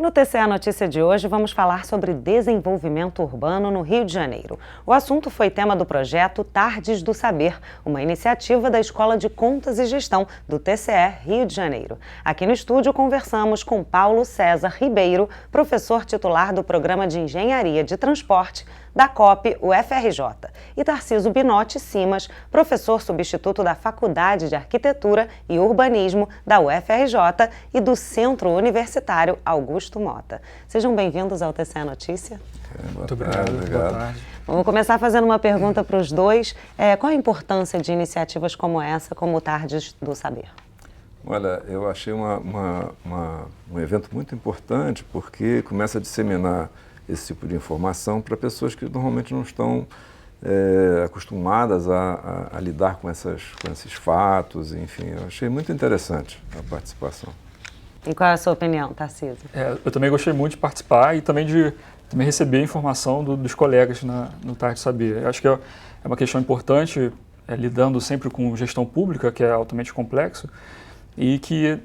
No TCE Notícia de hoje, vamos falar sobre desenvolvimento urbano no Rio de Janeiro. O assunto foi tema do projeto Tardes do Saber, uma iniciativa da Escola de Contas e Gestão do TCE Rio de Janeiro. Aqui no estúdio conversamos com Paulo César Ribeiro, professor titular do Programa de Engenharia de Transporte da COP UFRJ, e Tarciso Binotti Simas, professor substituto da Faculdade de Arquitetura e Urbanismo da UFRJ e do Centro Universitário Augusto Mota. Sejam bem-vindos ao TCE Notícia. Muito obrigado. Boa tarde. Vou começar fazendo uma pergunta para os dois. Qual a importância de iniciativas como essa, como o Tardes do Saber? Olha, eu achei um evento muito importante porque começa a disseminar esse tipo de informação para pessoas que normalmente não estão acostumadas a lidar com esses fatos, enfim. Eu achei muito interessante a participação. E qual é a sua opinião, Tarciso? Eu também gostei muito de participar e também de receber a informação dos colegas no Tarde do Saber. Eu acho que é uma questão importante, lidando sempre com gestão pública, que é altamente complexo, e que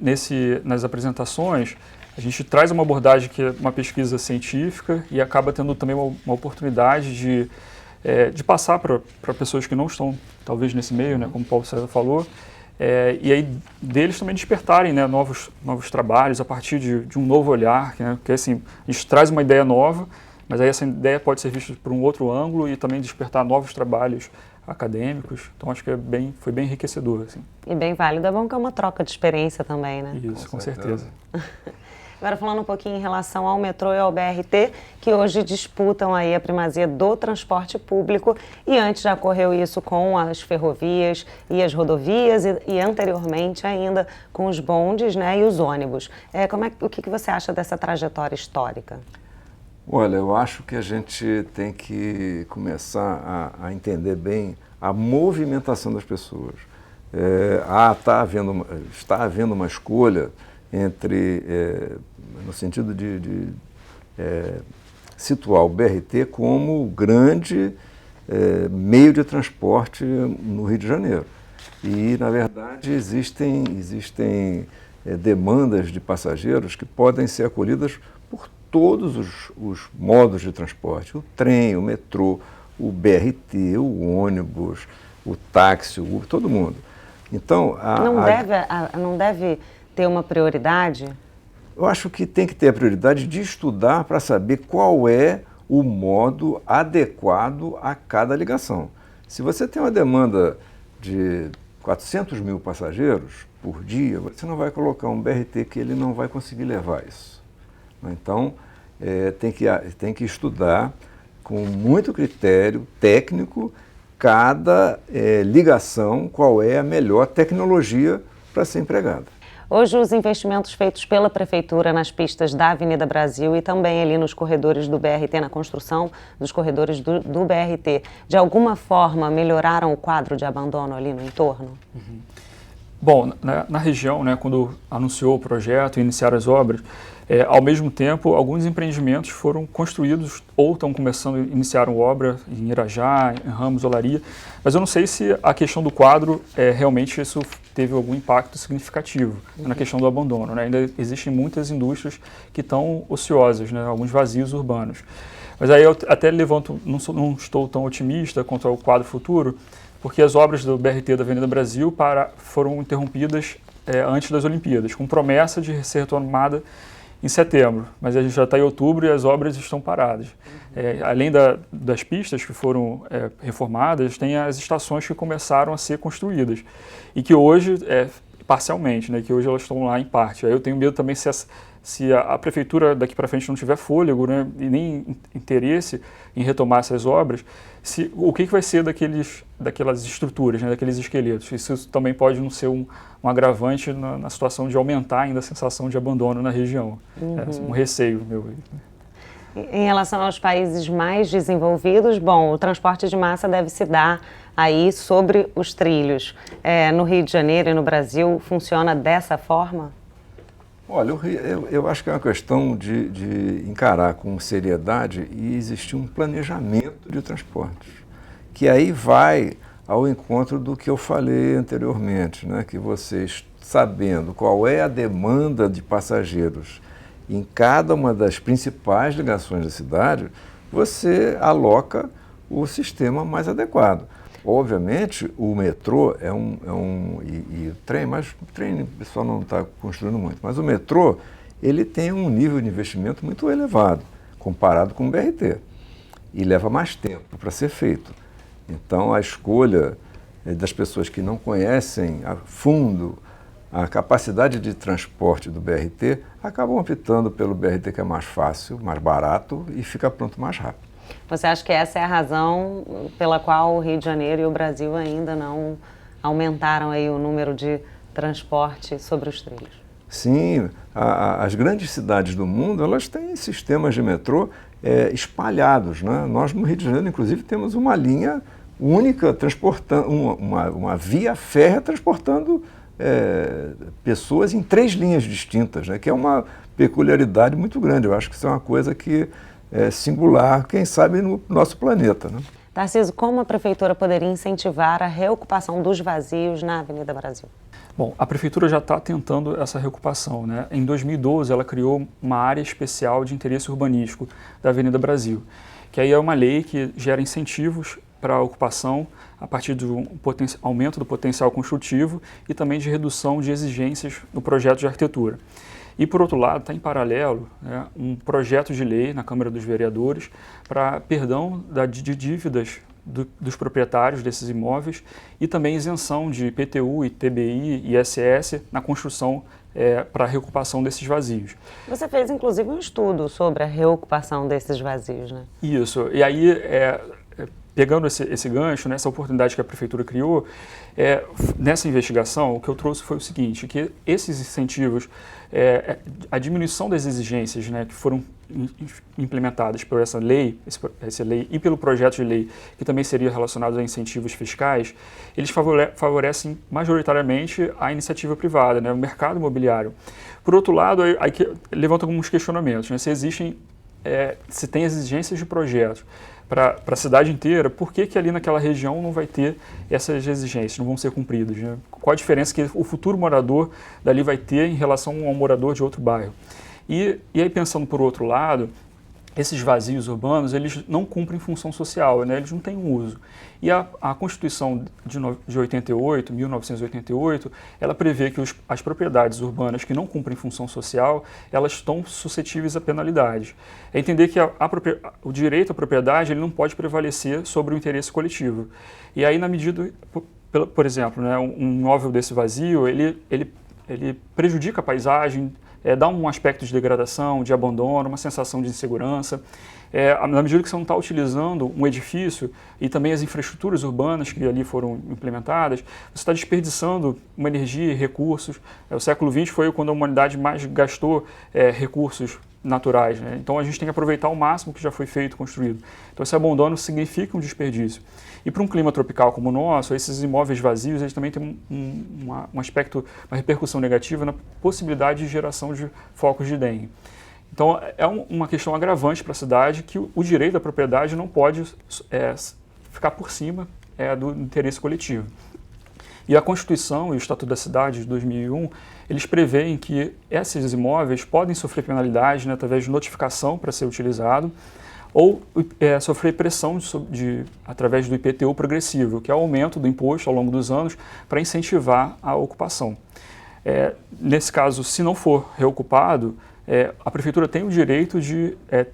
nas apresentações a gente traz uma abordagem que é uma pesquisa científica e acaba tendo também uma oportunidade de passar para pessoas que não estão, talvez, nesse meio, né, como o Paulo César falou, e aí deles também despertarem, né, novos trabalhos a partir de um novo olhar, né, porque assim, a gente traz uma ideia nova, mas aí essa ideia pode ser vista por um outro ângulo e também despertar novos trabalhos acadêmicos. Então acho que foi bem enriquecedor. Assim. E bem válido, é bom que é uma troca de experiência também, né? Isso, com certeza. Agora falando um pouquinho em relação ao metrô e ao BRT, que hoje disputam aí a primazia do transporte público, e antes já ocorreu isso com as ferrovias e as rodovias e anteriormente ainda com os bondes, né, e os ônibus. O que você acha dessa trajetória histórica? Olha, eu acho que a gente tem que começar a entender bem a movimentação das pessoas. Está havendo uma escolha no sentido de situar o BRT como o grande meio de transporte no Rio de Janeiro. E, na verdade, existem demandas de passageiros que podem ser acolhidas por todos os modos de transporte, o trem, o metrô, o BRT, o ônibus, o táxi, todo mundo. Então, não deve ter uma prioridade? Eu acho que tem que ter a prioridade de estudar para saber qual é o modo adequado a cada ligação. Se você tem uma demanda de 400 mil passageiros por dia, você não vai colocar um BRT que ele não vai conseguir levar isso. Então, tem que estudar com muito critério técnico cada ligação, qual é a melhor tecnologia para ser empregada. Hoje, os investimentos feitos pela Prefeitura nas pistas da Avenida Brasil e também ali nos corredores do BRT, na construção dos corredores do BRT, de alguma forma melhoraram o quadro de abandono ali no entorno? Uhum. Bom, na região, né, quando anunciou o projeto e iniciaram as obras, ao mesmo tempo, alguns empreendimentos foram construídos ou estão começando, iniciaram obra em Irajá, em Ramos, Olaria, mas eu não sei se a questão do quadro, realmente isso teve algum impacto significativo na questão do abandono. Né? Ainda existem muitas indústrias que estão ociosas, né? Alguns vazios urbanos. Mas aí eu até levanto, não estou tão otimista quanto ao quadro futuro, porque as obras do BRT da Avenida Brasil foram interrompidas antes das Olimpíadas, com promessa de ser retomada em setembro, mas a gente já está em outubro e as obras estão paradas. Além das pistas que foram reformadas, tem as estações que começaram a ser construídas e que hoje, parcialmente, né, que hoje elas estão lá em parte. Aí eu tenho medo também se a prefeitura daqui para frente não tiver fôlego, né, e nem interesse em retomar essas obras, o que vai ser daquelas estruturas, né, daqueles esqueletos. Isso também pode não ser um agravante na situação de aumentar ainda a sensação de abandono na região. Um receio meu. Em relação aos países mais desenvolvidos, bom, o transporte de massa deve se dar aí sobre os trilhos. No Rio de Janeiro e no Brasil, funciona dessa forma? Olha, eu acho que é uma questão de encarar com seriedade e existir um planejamento de transportes, que aí vai ao encontro do que eu falei anteriormente, né? Que vocês, sabendo qual é a demanda de passageiros Em cada uma das principais ligações da cidade, você aloca o sistema mais adequado. Obviamente, o metrô e o trem, mas o trem o pessoal não está construindo muito, mas o metrô, ele tem um nível de investimento muito elevado, comparado com o BRT, e leva mais tempo para ser feito. Então, a escolha das pessoas que não conhecem a fundo a capacidade de transporte do BRT, acabam optando pelo BRT, que é mais fácil, mais barato e fica pronto mais rápido. Você acha que essa é a razão pela qual o Rio de Janeiro e o Brasil ainda não aumentaram aí o número de transporte sobre os trilhos? Sim, as grandes cidades do mundo, elas têm sistemas de metrô espalhados, né? Nós no Rio de Janeiro, inclusive, temos uma linha única, transportando uma via férrea transportando pessoas em 3 linhas distintas, né? Que é uma peculiaridade muito grande. Eu acho que isso é uma coisa que é singular, quem sabe, no nosso planeta, né? Tarcísio, como a Prefeitura poderia incentivar a reocupação dos vazios na Avenida Brasil? Bom, a Prefeitura já está tentando essa reocupação, né? Em 2012, ela criou uma área especial de interesse urbanístico da Avenida Brasil, que aí é uma lei que gera incentivos para a ocupação a partir do aumento do potencial construtivo e também de redução de exigências no projeto de arquitetura. E, por outro lado, está em paralelo, né, um projeto de lei na Câmara dos Vereadores para perdão de dívidas dos proprietários desses imóveis e também isenção de IPTU, ITBI e ISS na construção para a reocupação desses vazios. Você fez, inclusive, um estudo sobre a reocupação desses vazios, né? Isso. E aí, pegando esse gancho, nessa oportunidade que a Prefeitura criou, nessa investigação, o que eu trouxe foi o seguinte, que esses incentivos, a diminuição das exigências, né, que foram implementadas por essa lei e pelo projeto de lei, que também seria relacionado a incentivos fiscais, eles favorecem majoritariamente a iniciativa privada, né, o mercado imobiliário. Por outro lado, aí que levanta alguns questionamentos, né, se tem exigências de projetos para a cidade inteira, por que ali naquela região não vai ter essas exigências, não vão ser cumpridas, né? Qual a diferença que o futuro morador dali vai ter em relação ao morador de outro bairro? E aí, pensando por outro lado, esses vazios urbanos, eles não cumprem função social, né? Eles não têm um uso. E a Constituição de 1988, ela prevê que as propriedades urbanas que não cumprem função social, elas estão suscetíveis a penalidades. É entender que o direito à propriedade ele não pode prevalecer sobre o interesse coletivo. E aí, na medida, por exemplo, né, um imóvel desse vazio, ele prejudica a paisagem, dá um aspecto de degradação, de abandono, uma sensação de insegurança. Na medida que você não está utilizando um edifício e também as infraestruturas urbanas que ali foram implementadas, você está desperdiçando uma energia e recursos. O século XX foi quando a humanidade mais gastou recursos naturais, né? Então a gente tem que aproveitar ao máximo o que já foi feito, construído. Então esse abandono significa um desperdício. E para um clima tropical como o nosso, esses imóveis vazios eles também têm um aspecto, uma repercussão negativa na possibilidade de geração de focos de dengue. Então é uma questão agravante para a cidade que o direito da propriedade não pode ficar por cima do interesse coletivo. E a Constituição e o Estatuto da Cidade de 2001, eles preveem que esses imóveis podem sofrer penalidade, né, através de notificação para ser utilizado, ou sofrer pressão através do IPTU progressivo, que é o aumento do imposto ao longo dos anos para incentivar a ocupação. Nesse caso, se não for reocupado, a Prefeitura tem o direito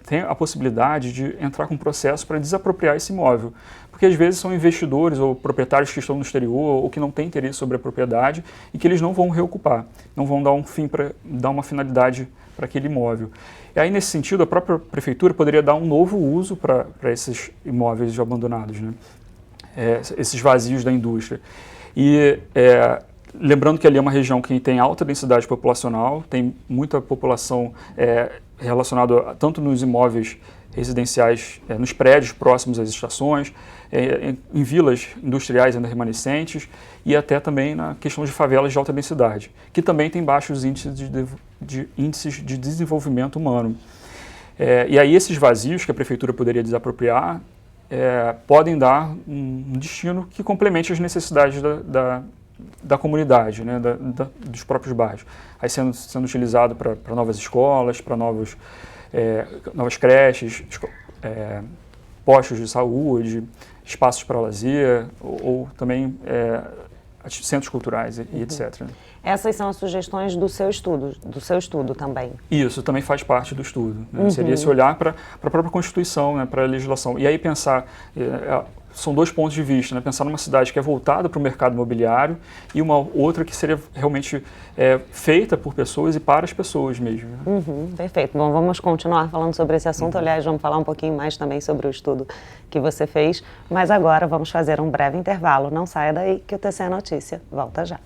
tem a possibilidade de entrar com um processo para desapropriar esse imóvel, porque às vezes são investidores ou proprietários que estão no exterior ou que não têm interesse sobre a propriedade e que eles não vão reocupar, não vão dar dar uma finalidade para aquele imóvel. E aí, nesse sentido, a própria Prefeitura poderia dar um novo uso para esses imóveis abandonados, né? Esses vazios da indústria. E lembrando que ali é uma região que tem alta densidade populacional, tem muita população relacionada tanto nos imóveis residenciais, nos prédios próximos às estações, em vilas industriais ainda remanescentes e até também na questão de favelas de alta densidade, que também tem baixos índices de desenvolvimento humano. E aí esses vazios que a Prefeitura poderia desapropriar podem dar um destino que complemente as necessidades da comunidade, né, dos próprios bairros. Aí sendo utilizado para novas escolas, para novas creches, postos de saúde, espaços para lazer, ou também centros culturais e etc. Essas são as sugestões do seu estudo também. Isso também faz parte do estudo. Né? Seria esse olhar para a própria Constituição, né, para a legislação. E aí pensar, são dois pontos de vista, né? Pensar numa cidade que é voltada para o mercado imobiliário e uma outra que seria realmente feita por pessoas e para as pessoas mesmo. Né? Perfeito. Bom, vamos continuar falando sobre esse assunto. Aliás, vamos falar um pouquinho mais também sobre o estudo que você fez. Mas agora vamos fazer um breve intervalo. Não saia daí que o TCE Notícia volta já.